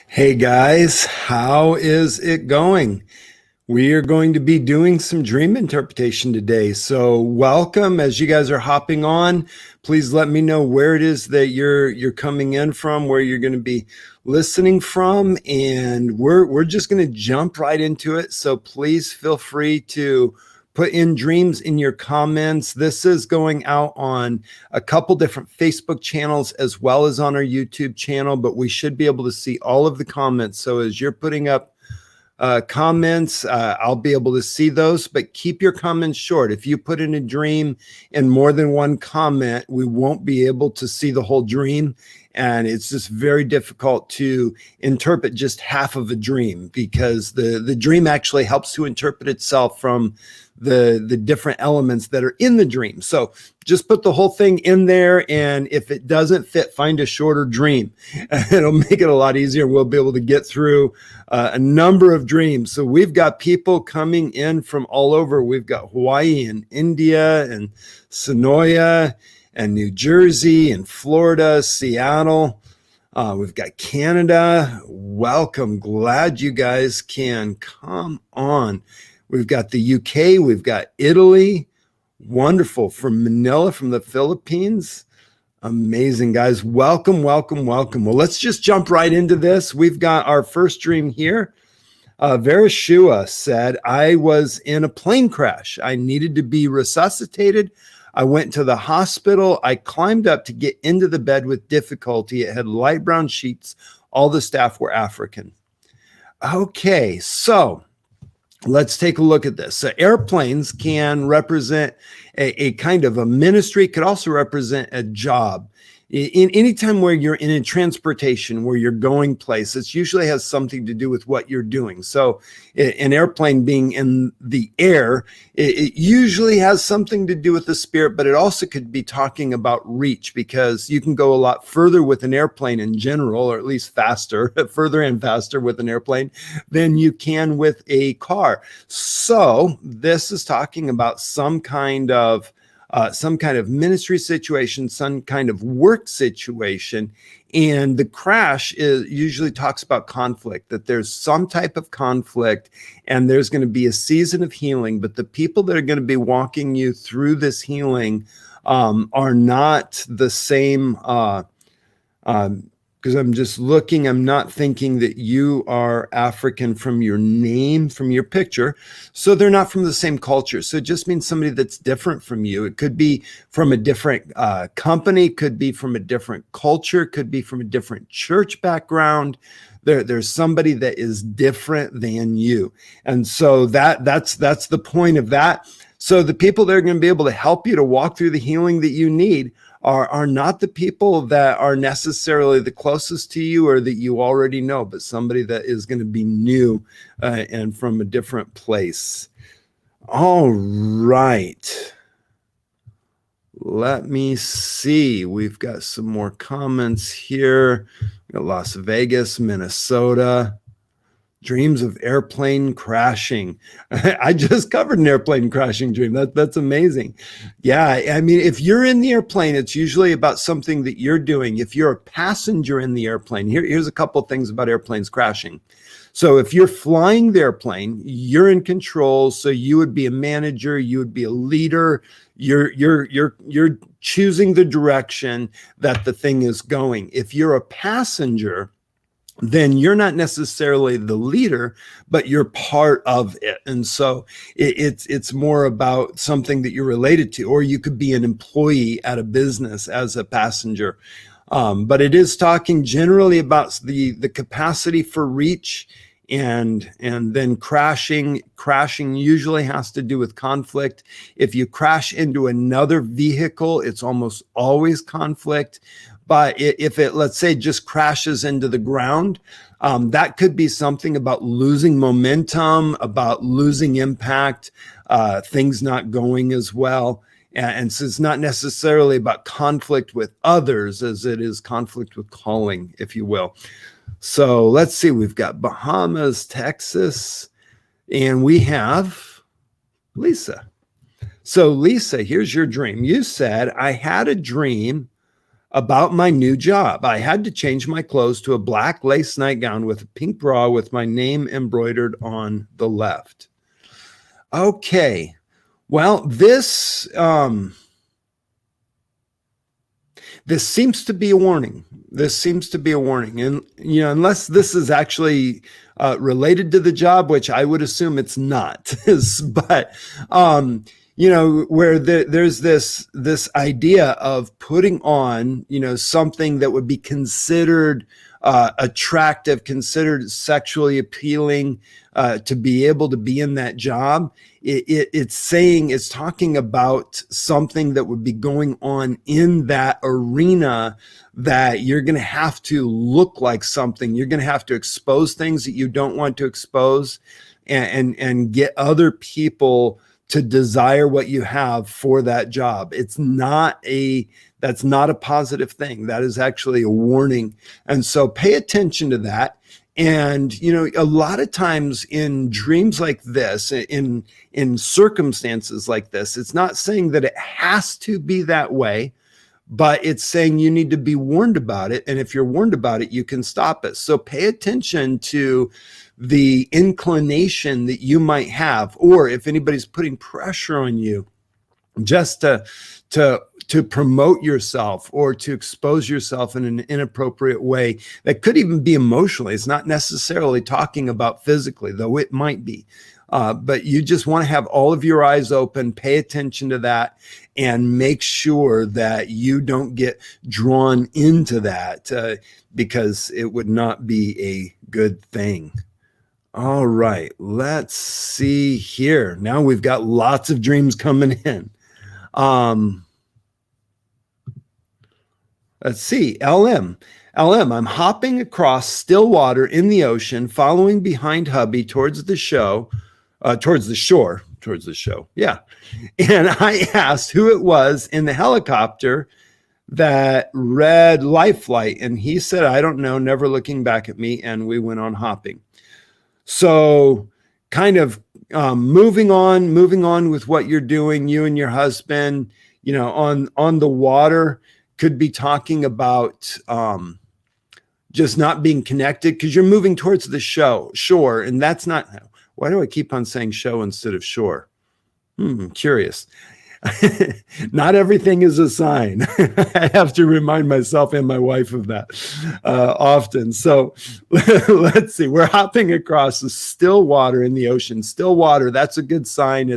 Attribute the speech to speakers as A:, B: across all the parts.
A: Hey guys, how is it going? We are going to be doing some dream interpretation today. So welcome as you guys are hopping on. Please let me know where it is that you're coming in from, where you're going to be listening from, and we're just going to jump right into it. So please feel free to put in dreams in your comments. This is going out on a couple different Facebook channels as well as on our YouTube channel, but we should be able to see all of the comments. So as you're putting up comments, I'll be able to see those, but keep your comments short. If you put in a dream in more than one comment, we won't be able to see the whole dream. And it's just very difficult to interpret just half of a dream because the dream actually helps to interpret itself from the different elements that are in the dream. So just put the whole thing in there. And if it doesn't fit, find a shorter dream. It'll make it a lot easier. We'll be able to get through a number of dreams. So we've got people coming in from all over. We've got Hawaii and India and Sonoya and New Jersey and Florida, Seattle. We've got Canada. Welcome. Glad you guys can come on. We've got the UK. We've got Italy. Wonderful. From Manila, from the Philippines. Amazing, guys. Welcome, welcome, welcome. Well, let's just jump right into this. We've got our first dream here. Verashua said, I was in a plane crash. I needed to be resuscitated. I went to the hospital. I climbed up to get into the bed with difficulty. It had light brown sheets. All the staff were African. Okay, so let's take a look at this. So airplanes can represent a kind of a ministry, could also represent a job. In any time where you're in a transportation, where you're going places, usually has something to do with what you're doing. So an airplane being in the air, it usually has something to do with the spirit, but it also could be talking about reach, because you can go a lot further with an airplane in general, or at least faster, further and faster with an airplane than you can with a car. So this is talking about some kind of ministry situation, some kind of work situation. And the crash usually talks about conflict, that there's some type of conflict and there's going to be a season of healing. But the people that are going to be walking you through this healing are not the same. Because I'm just looking, I'm not thinking that you are African from your name, from your picture. So they're not from the same culture. So it just means somebody that's different from you. It could be from a different company, could be from a different culture, could be from a different church background. There's somebody that is different than you. And so that's the point of that. So the people that are going to be able to help you to walk through the healing that you need are not the people that are necessarily the closest to you or that you already know, but somebody that is going to be new and from a different place. All right. Let me see. We've got some more comments here. We got Las Vegas, Minnesota. Dreams of airplane crashing. I just covered an airplane crashing dream. That's amazing. Yeah, I mean, if you're in the airplane, it's usually about something that you're doing. If you're a passenger in the airplane, here's a couple of things about airplanes crashing. So if you're flying the airplane, you're in control. So you would be a manager, you would be a leader. You're choosing the direction that the thing is going. If you're a passenger, then you're not necessarily the leader, but you're part of it. And so it's more about something that you're related to, or you could be an employee at a business as a passenger. But it is talking generally about the capacity for reach, and then crashing usually has to do with conflict. If you crash into another vehicle, it's almost always conflict. But if it, let's say, just crashes into the ground, that could be something about losing momentum, about losing impact, things not going as well. And so it's not necessarily about conflict with others as it is conflict with calling, if you will. So let's see, we've got Bahamas, Texas, and we have Lisa. So Lisa, here's your dream. You said, I had a dream about my new job. I had to change my clothes to a black lace nightgown with a pink bra with my name embroidered on the left. Okay. Well, this seems to be a warning. This seems to be a warning. And, unless this is actually related to the job, which I would assume it's not, but, where there's this idea of putting on, something that would be considered attractive, considered sexually appealing, to be able to be in that job. It's talking about something that would be going on in that arena, that you're going to have to look like something. You're going to have to expose things that you don't want to expose, and get other people to desire what you have for that job. That's not a positive thing. That is actually a warning. And so pay attention to that. And, a lot of times in dreams like this, in circumstances like this, it's not saying that it has to be that way, but it's saying you need to be warned about it. And if you're warned about it, you can stop it. So pay attention to the inclination that you might have, or if anybody's putting pressure on you just to promote yourself or to expose yourself in an inappropriate way that could even be emotionally. It's not necessarily talking about physically, though it might be. But you just want to have all of your eyes open, pay attention to that, and make sure that you don't get drawn into that, because it would not be a good thing. All right, let's see here. Now we've got lots of dreams coming in. Let's see. LM, I'm hopping across still water in the ocean, following behind hubby towards the shore. Yeah. And I asked who it was in the helicopter that read life flight. And he said, I don't know, never looking back at me. And we went on hopping. So kind of moving on with what you're doing, you and your husband, on the water, could be talking about just not being connected, because you're moving towards the shore. And that's not, why do I keep on saying show instead of shore? Curious. Not everything is a sign. I have to remind myself and my wife of that often. So let's see. We're hopping across the still water in the ocean. Still water, that's a good sign.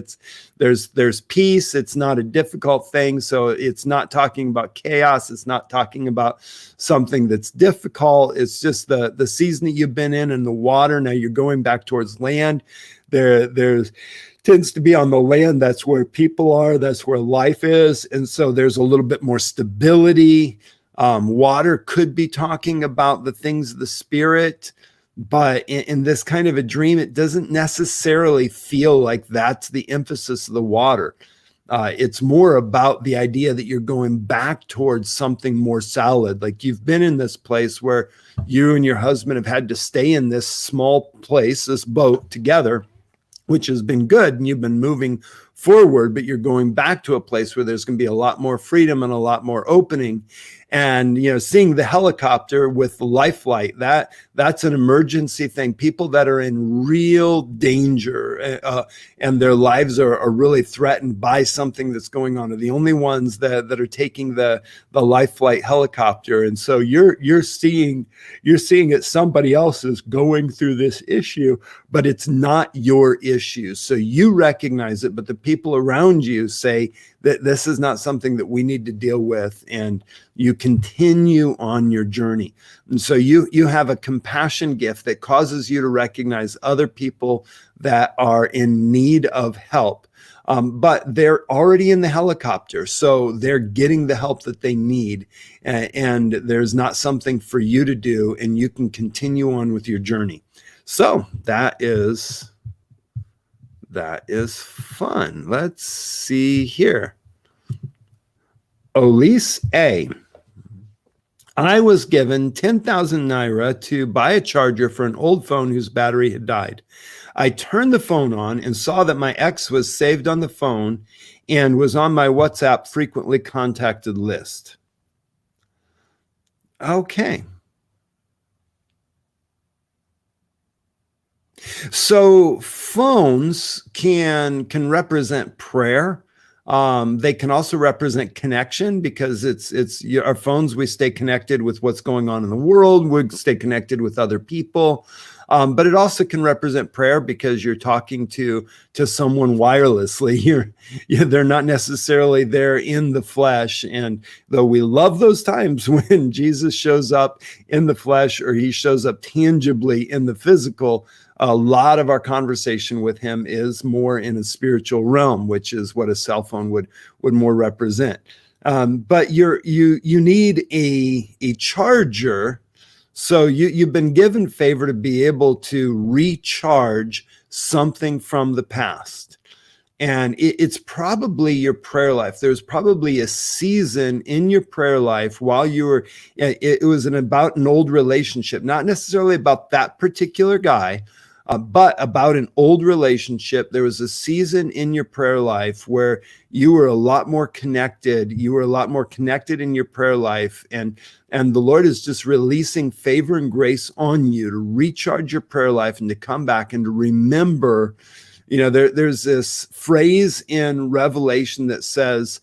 A: There's peace. It's not a difficult thing. So it's not talking about chaos. It's not talking about something that's difficult. It's just the season that you've been in and the water. Now you're going back towards land. There's tends to be on the land. That's where people are. That's where life is. And so there's a little bit more stability. Water could be talking about the things of the spirit, but in this kind of a dream, it doesn't necessarily feel like that's the emphasis of the water. It's more about the idea that you're going back towards something more solid. Like you've been in this place where you and your husband have had to stay in this small place, this boat together, which has been good, and you've been moving forward, but you're going back to a place where there's going to be a lot more freedom and a lot more opening. And, seeing the helicopter with the life flight, that's an emergency thing. People that are in real danger and their lives are really threatened by something that's going on are the only ones that are taking the life flight helicopter. And so you're seeing it, somebody else is going through this issue, but it's not your issue. So you recognize it, but the people around you say that this is not something that we need to deal with, and you continue on your journey. And so you have a compassion gift that causes you to recognize other people that are in need of help. But they're already in the helicopter, so they're getting the help that they need, and there's not something for you to do, and you can continue on with your journey. So that is fun. Let's see here. Elise A. I was given 10,000 Naira to buy a charger for an old phone whose battery had died. I turned the phone on and saw that my ex was saved on the phone and was on my WhatsApp frequently contacted list. Okay. So phones can represent prayer. They can also represent connection because our phones. We stay connected with what's going on in the world. We stay connected with other people. But it also can represent prayer because you're talking to someone wirelessly. They're not necessarily there in the flesh. And though we love those times when Jesus shows up in the flesh or he shows up tangibly in the physical, a lot of our conversation with him is more in a spiritual realm, which is what a cell phone would more represent. But you need a charger. So you've been given favor to be able to recharge something from the past. And it's probably your prayer life. There's probably a season in your prayer life while you were, it was about an old relationship, not necessarily about that particular guy, but about an old relationship. There was a season in your prayer life where you were a lot more connected. You were a lot more connected in your prayer life. And the Lord is just releasing favor and grace on you to recharge your prayer life and to come back and to remember. There's this phrase in Revelation that says,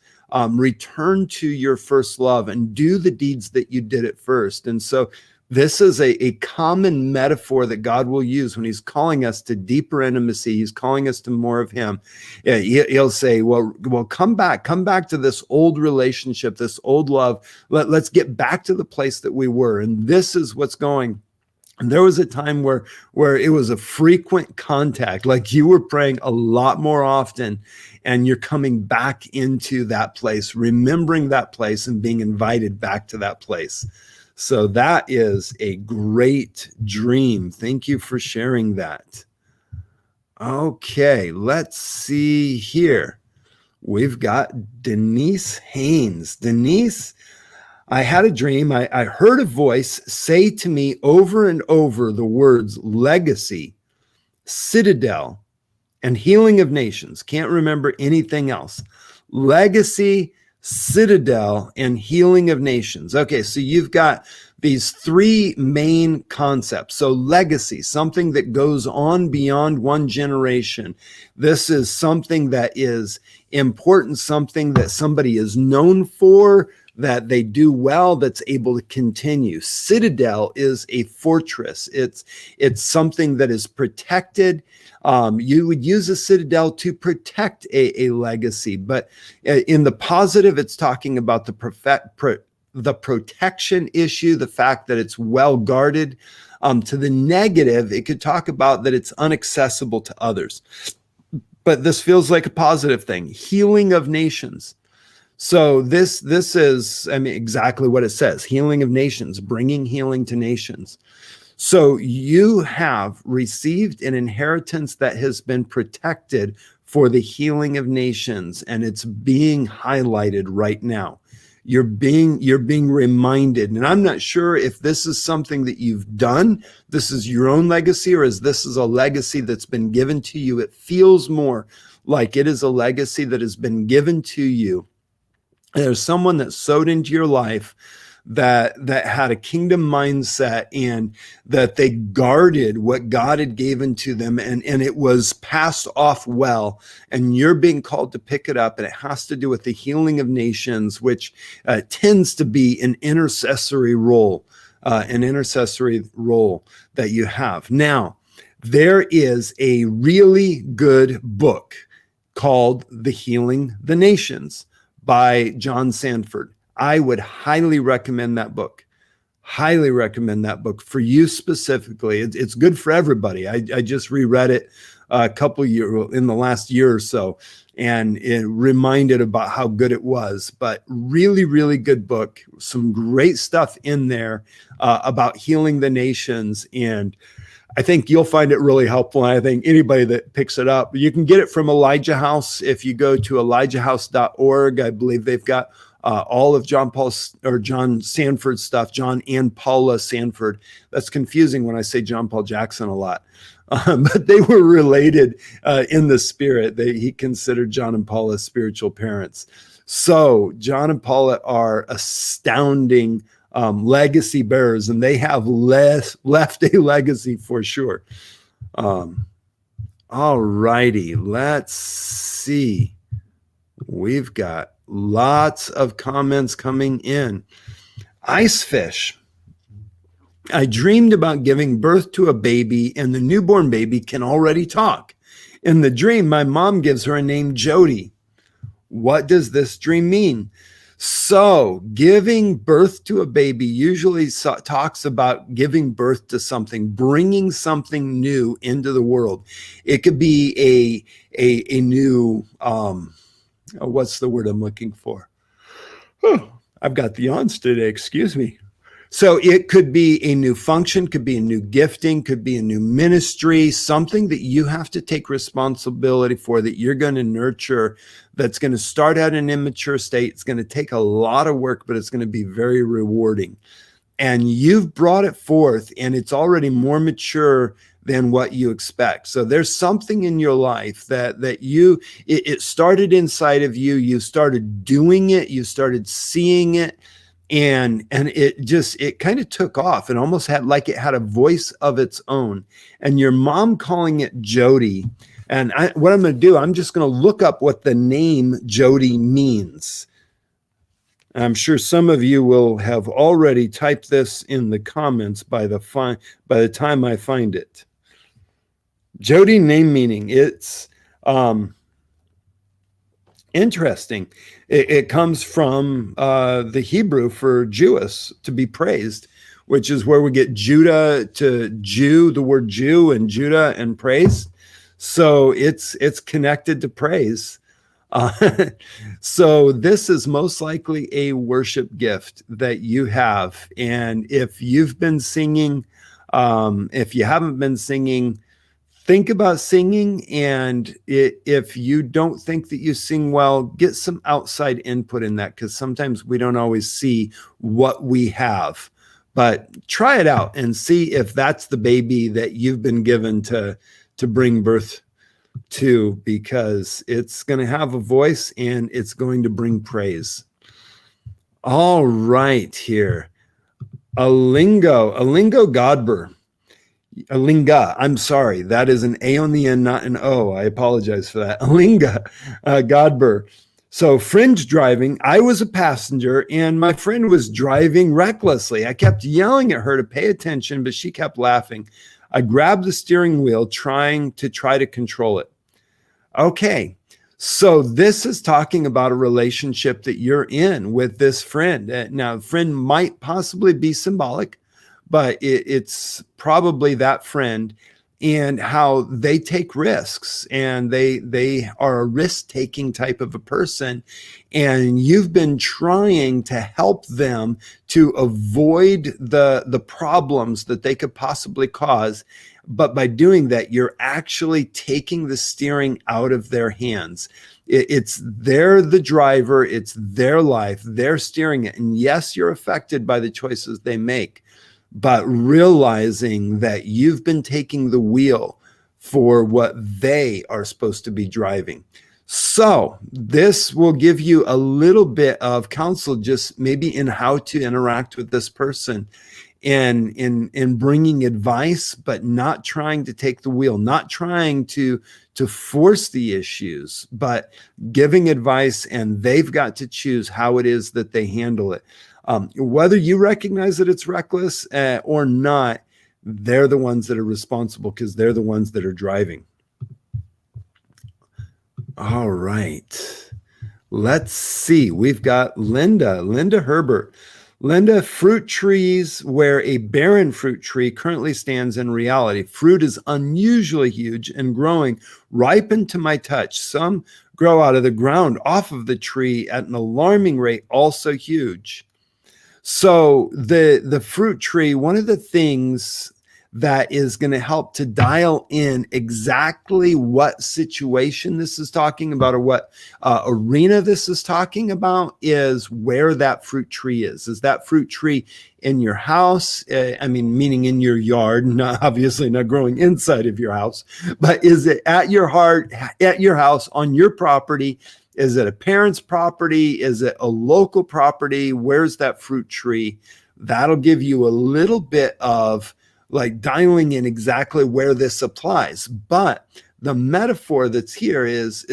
A: return to your first love and do the deeds that you did at first. And so this is a common metaphor that God will use when he's calling us to deeper intimacy. He's calling us to more of him. He'll say, well, come back to this old relationship, this old love. Let's get back to the place that we were. And this is what's going. And there was a time where it was a frequent contact, like you were praying a lot more often, and you're coming back into that place, remembering that place and being invited back to that place. So that is a great dream. Thank you for sharing that. Okay, let's see here. We've got Denise Haynes. Denise, I had a dream. I heard a voice say to me over and over the words legacy, citadel, and healing of nations. Can't remember anything else. Legacy, citadel, and healing of nations. Okay, so you've got these three main concepts. So legacy, something that goes on beyond one generation. This is something that is important, something that somebody is known for, that they do well, that's able to continue. Citadel is a fortress. It's something that is protected. You would use a citadel to protect a legacy, but in the positive, it's talking about the protection issue, the fact that it's well guarded. To the negative, it could talk about that it's inaccessible to others. But this feels like a positive thing. Healing of nations. So this is, exactly what it says. Healing of nations, bringing healing to nations. So you have received an inheritance that has been protected for the healing of nations, and it's being highlighted right now. You're being reminded, and I'm not sure if this is something that you've done. This is your own legacy, or is this a legacy that's been given to you? It feels more like it is a legacy that has been given to you. There's someone that sowed into your life that had a kingdom mindset, and that they guarded what God had given to them, and it was passed off well, and you're being called to pick it up. And it has to do with the healing of nations, which tends to be an intercessory role that you have. Now, there is a really good book called The Healing the Nations by John Sanford. I would highly recommend that book. Highly recommend that book for you specifically. It's good for everybody. I just reread it a couple years in the last year or so, and it reminded about how good it was. But really, really good book. Some great stuff in there about healing the nations, and I think you'll find it really helpful. And I think anybody that picks it up, you can get it from Elijah House. If you go to elijahhouse.org, I believe they've got all of John Sanford stuff, John and Paula Sanford. That's confusing when I say John Paul Jackson a lot. But they were related in the spirit. He considered John and Paula spiritual parents. So John and Paula are astounding legacy bearers, and they have left a legacy for sure. All righty, let's see. We've got lots of comments coming in. Icefish. I dreamed about giving birth to a baby, and the newborn baby can already talk. In the dream, my mom gives her a name, Jody. What does this dream mean? So, giving birth to a baby usually talks about giving birth to something, bringing something new into the world. It could be a new, what's the word I'm looking for? Oh, I've got the yawns today, excuse me. So it could be a new function, could be a new gifting, could be a new ministry, something that you have to take responsibility for, that you're going to nurture, that's going to start at an immature state. It's going to take a lot of work, but it's going to be very rewarding. And you've brought it forth, and it's already more mature than what you expect. So there's something in your life that it started inside of you. You started doing it. You started seeing it. And it kind of took off and almost had a voice of its own. And your mom calling it Jody. And what I'm going to do, I'm just going to look up what the name Jody means. I'm sure some of you will have already typed this in the comments by the time I find it. Jody name meaning. It's interesting. It comes from the Hebrew for Jewess, to be praised, which is where we get Judah to Jew, the word Jew and Judah and praise. So it's connected to praise. So this is most likely a worship gift that you have. And if you've been singing, if you haven't been singing, think about singing. And if you don't think that you sing well, get some outside input in that, because sometimes we don't always see what we have. But try it out and see if that's the baby that you've been given to bring birth to, because it's going to have a voice and it's going to bring praise. All right, here. Alingo Godber. Alinga, I'm sorry. That is an A on the end, not an O. I apologize for that. Alinga Godber. So fringe driving, I was a passenger and my friend was driving recklessly. I kept yelling at her to pay attention, but she kept laughing. I grabbed the steering wheel trying to control it. Okay, so this is talking about a relationship that you're in with this friend. Now, friend might possibly be symbolic, but it's probably that friend, and how they take risks, and they are a risk-taking type of a person, and you've been trying to help them to avoid the problems that they could possibly cause. But by doing that, you're actually taking the steering out of their hands. They're the driver, it's their life, they're steering it. And yes, you're affected by the choices they make, but realizing that you've been taking the wheel for what they are supposed to be driving. So this will give you a little bit of counsel, just maybe in how to interact with this person, and in bringing advice, but not trying to take the wheel, not trying to force the issues, but giving advice, and they've got to choose how it is that they handle it. Whether you recognize that it's reckless or not, they're the ones that are responsible, because they're the ones that are driving. All right. Let's see. We've got Linda Herbert. Linda, fruit trees where a barren fruit tree currently stands in reality. Fruit is unusually huge and growing, ripened to my touch. Some grow out of the ground off of the tree at an alarming rate, also huge. So the fruit tree, one of the things that is going to help to dial in exactly what situation this is talking about, or what arena this is talking about, is where that fruit tree is. Is that fruit tree in your house? Meaning in your yard, not obviously not growing inside of your house, but is it at your house, on your property? Is it a parent's property? Is it a local property? Where's that fruit tree? that'll give you a little bit of like dialing in exactly where this applies. But the metaphor that's here is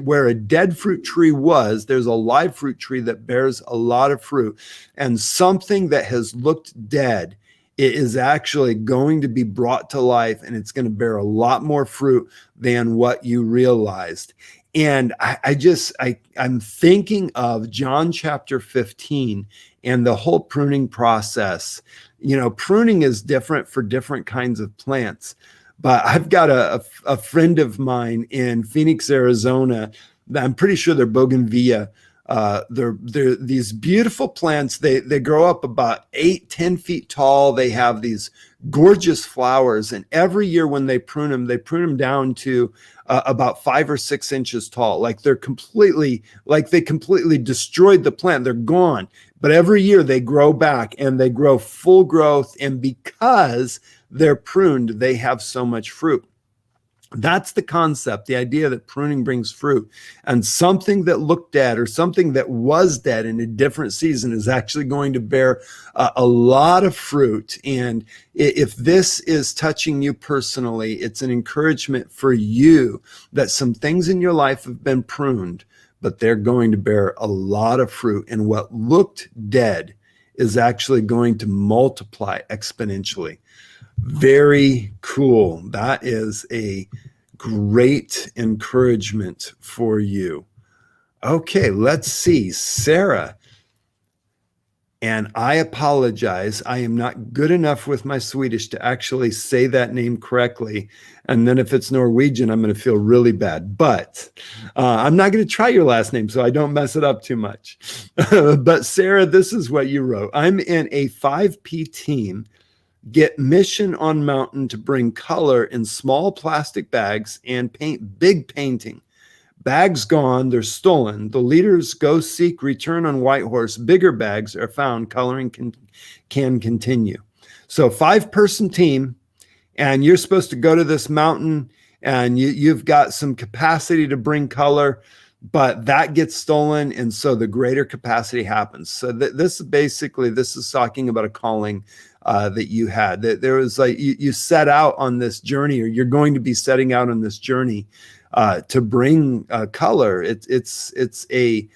A: where a dead fruit tree was, there's a live fruit tree that bears a lot of fruit, and something that has looked dead, it is actually going to be brought to life, and it's going to bear a lot more fruit than what you realized. And I'm thinking of John chapter 15 and the whole pruning process. You know, pruning is different for different kinds of plants. But I've got a friend of mine in Phoenix, Arizona. I'm pretty sure they're bougainvillea. They're these beautiful plants. They grow up about 8-10 feet tall. They have these gorgeous flowers, and every year when they prune them down to about 5 or 6 inches tall. Like they completely destroyed the plant. They're gone. But every year they grow back and they grow full growth. And because they're pruned, they have so much fruit. That's the concept, the idea that pruning brings fruit, and something that looked dead or something that was dead in a different season is actually going to bear a lot of fruit. And if this is touching you personally, it's an encouragement for you that some things in your life have been pruned, but they're going to bear a lot of fruit. And what looked dead is actually going to multiply exponentially. Very cool. That is a great encouragement for you. Okay, let's see. Sarah. And I apologize. I am not good enough with my Swedish to actually say that name correctly. And then if it's Norwegian, I'm going to feel really bad. But I'm not going to try your last name so I don't mess it up too much. But Sarah, this is what you wrote. I'm in a 5P team. Get mission on mountain to bring color in small plastic bags and paint big painting. Bags gone, they're stolen. The leaders go seek return on White Horse. Bigger bags are found. Coloring can continue. So 5-person team, and you're supposed to go to this mountain, and you've got some capacity to bring color, but that gets stolen, and so the greater capacity happens. So this is talking about a calling that you had. That there was like you set out on this journey, or you're going to be setting out on this journey to bring color. It's a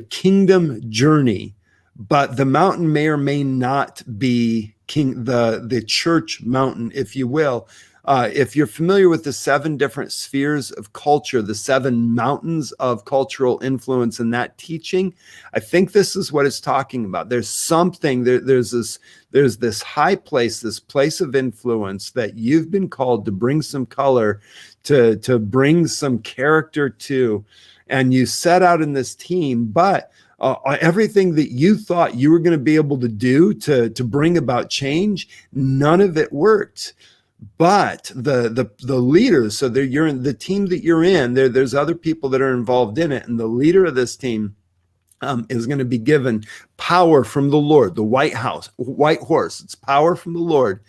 A: kingdom journey, but the mountain may or may not be the church mountain, if you will. If you're familiar with the 7 different spheres of culture, the 7 mountains of cultural influence in that teaching, I think this is what it's talking about. There's something, there's this high place, this place of influence that you've been called to bring some color, to bring some character to, and you set out in this team, but everything that you thought you were going to be able to do to bring about change, none of it worked. But the leaders, so you're in the team that you're in, there's other people that are involved in it, and the leader of this team is going to be given power from the Lord, the white horse. It's power from the Lord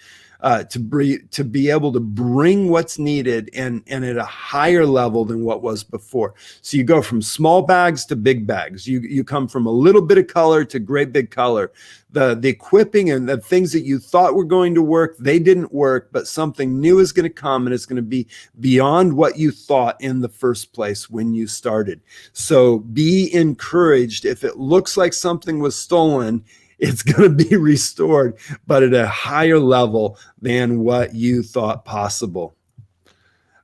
A: to be able to bring what's needed and at a higher level than what was before. So you go from small bags to big bags. You come from a little bit of color to great big color. The equipping and the things that you thought were going to work, they didn't work, but something new is going to come, and it's going to be beyond what you thought in the first place when you started. So be encouraged. If it looks like something was stolen, it's going to be restored, but at a higher level than what you thought possible.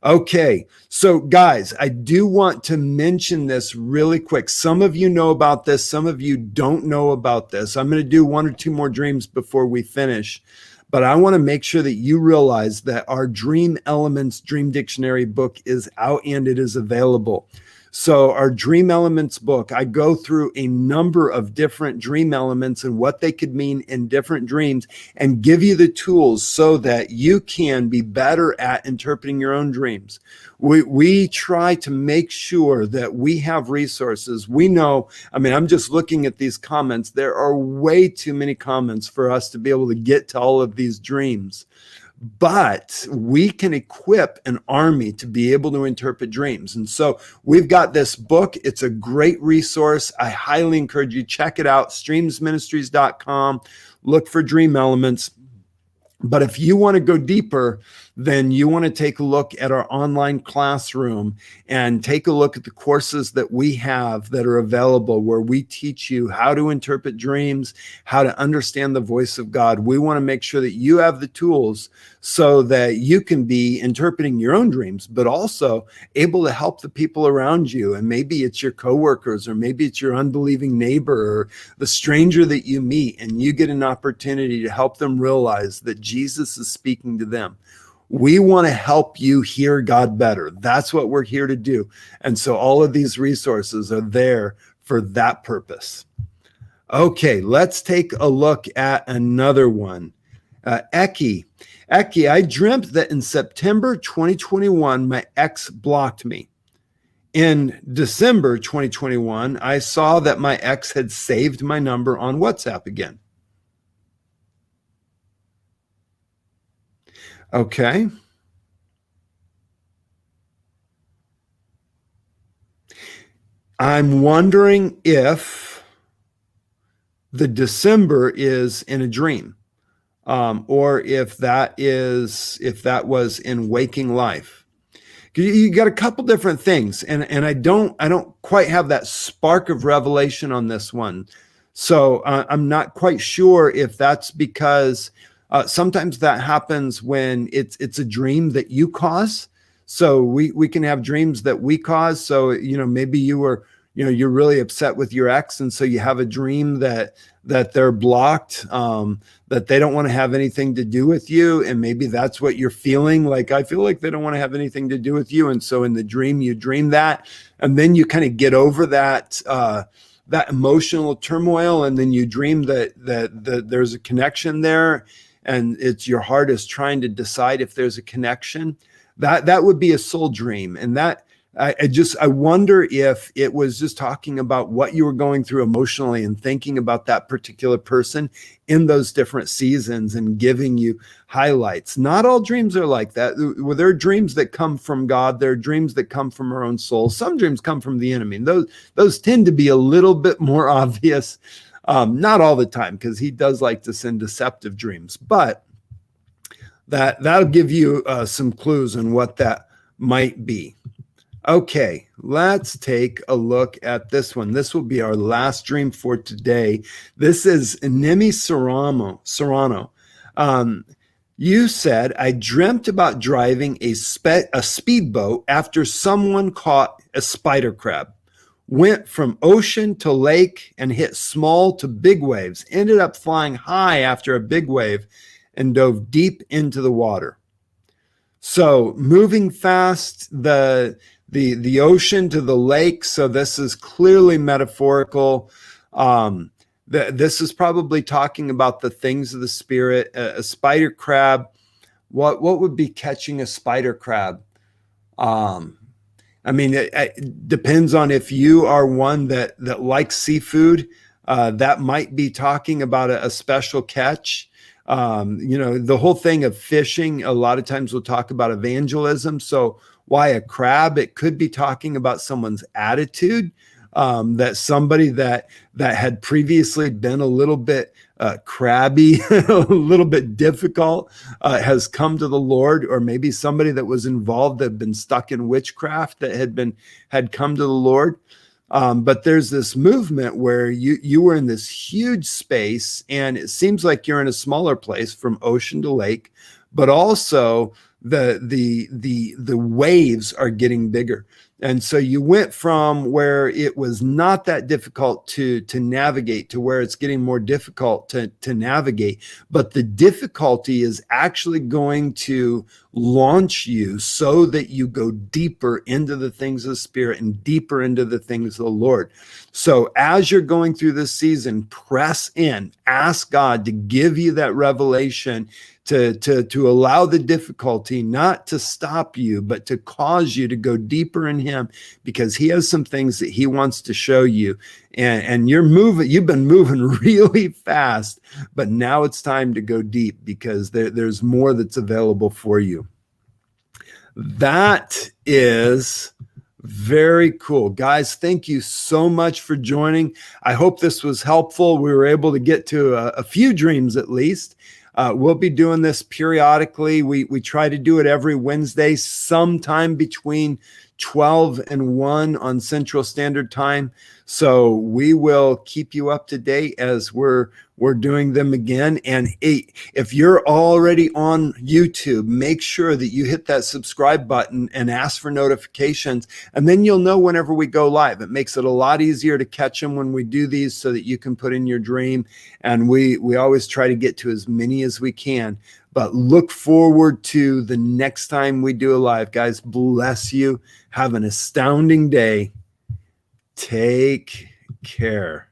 A: Okay, so guys, I do want to mention this really quick. Some of you know about this, some of you don't know about this. I'm going to do 1 or 2 more dreams before we finish, but I want to make sure that you realize that our Dream Elements Dream Dictionary book is out and it is available. So our Dream Elements book, I go through a number of different dream elements and what they could mean in different dreams, and give you the tools so that you can be better at interpreting your own dreams. We try to make sure that we have resources. We know, I'm just looking at these comments. There are way too many comments for us to be able to get to all of these dreams. but we can equip an army to be able to interpret dreams. And so we've got this book. It's a great resource. I highly encourage you, check it out, streamsministries.com. Look for Dream Elements. But if you want to go deeper, then you want to take a look at our online classroom and take a look at the courses that we have that are available, where we teach you how to interpret dreams, how to understand the voice of God. We want to make sure that you have the tools so that you can be interpreting your own dreams, but also able to help the people around you. And maybe it's your coworkers, or maybe it's your unbelieving neighbor, or the stranger that you meet, and you get an opportunity to help them realize that Jesus is speaking to them. We want to help you hear God better. That's what we're here to do. And so all of these resources are there for that purpose. Okay, let's take a look at another one. Eki, I dreamt that in September 2021, my ex blocked me. In December 2021, I saw that my ex had saved my number on WhatsApp again. Okay. I'm wondering if the December is in a dream, or if that was in waking life. You got a couple different things, and I don't quite have that spark of revelation on this one. So I'm not quite sure if that's because sometimes that happens when it's a dream that you cause. So we can have dreams that we cause. So, maybe you're really upset with your ex, and so you have a dream that they're blocked, that they don't want to have anything to do with you. And maybe that's what you're feeling. Like, I feel like they don't want to have anything to do with you. And so in the dream, you dream that, and then you kind of get over that emotional turmoil. And then you dream that there's a connection there, and it's your heart is trying to decide if there's a connection. That would be a soul dream. And that, I wonder if it was just talking about what you were going through emotionally and thinking about that particular person in those different seasons and giving you highlights. Not all dreams are like that. There are dreams that come from God. There are dreams that come from our own soul. Some dreams come from the enemy. And those tend to be a little bit more obvious. Not all the time, because he does like to send deceptive dreams, but that'll give you some clues on what that might be. Okay, let's take a look at this one. This will be our last dream for today. This is Nimi Serrano. You said, I dreamt about driving a speedboat after someone caught a spider crab. Went from ocean to lake and hit small to big waves. Ended up flying high after a big wave and dove deep into the water. So moving fast, the ocean to the lake. So this is clearly metaphorical. This is probably talking about the things of the spirit. A spider crab. What would be catching a spider crab? I mean, it depends on if you are one that likes seafood. That might be talking about a special catch. The whole thing of fishing, a lot of times we'll talk about evangelism. So why a crab? It could be talking about someone's attitude, that somebody that had previously been a little bit crabby, a little bit difficult, has come to the Lord, or maybe somebody that was involved, that had been stuck in witchcraft, that had come to the Lord. But there's this movement where you were in this huge space, and it seems like you're in a smaller place from ocean to lake, but also the waves are getting bigger. And so you went from where it was not that difficult to navigate to where it's getting more difficult to navigate. But the difficulty is actually going to launch you so that you go deeper into the things of the Spirit and deeper into the things of the Lord. So as you're going through this season, press in, ask God to give you that revelation, to allow the difficulty not to stop you, but to cause you to go deeper in Him, because He has some things that He wants to show you. And you've been moving really fast, but now it's time to go deep, because there's more that's available for you. That is very cool. Guys, thank you so much for joining. I hope this was helpful. We were able to get to a few dreams at least. We'll be doing this periodically. We try to do it every Wednesday, sometime between 12 and 1 on Central Standard Time. So we will keep you up to date as we're doing them again. And if you're already on YouTube, make sure that you hit that subscribe button and ask for notifications, and then you'll know whenever we go live. It makes it a lot easier to catch them when we do these, so that you can put in your dream. And we always try to get to as many as we can. But look forward to the next time we do a live. Guys, bless you. Have an astounding day. Take care.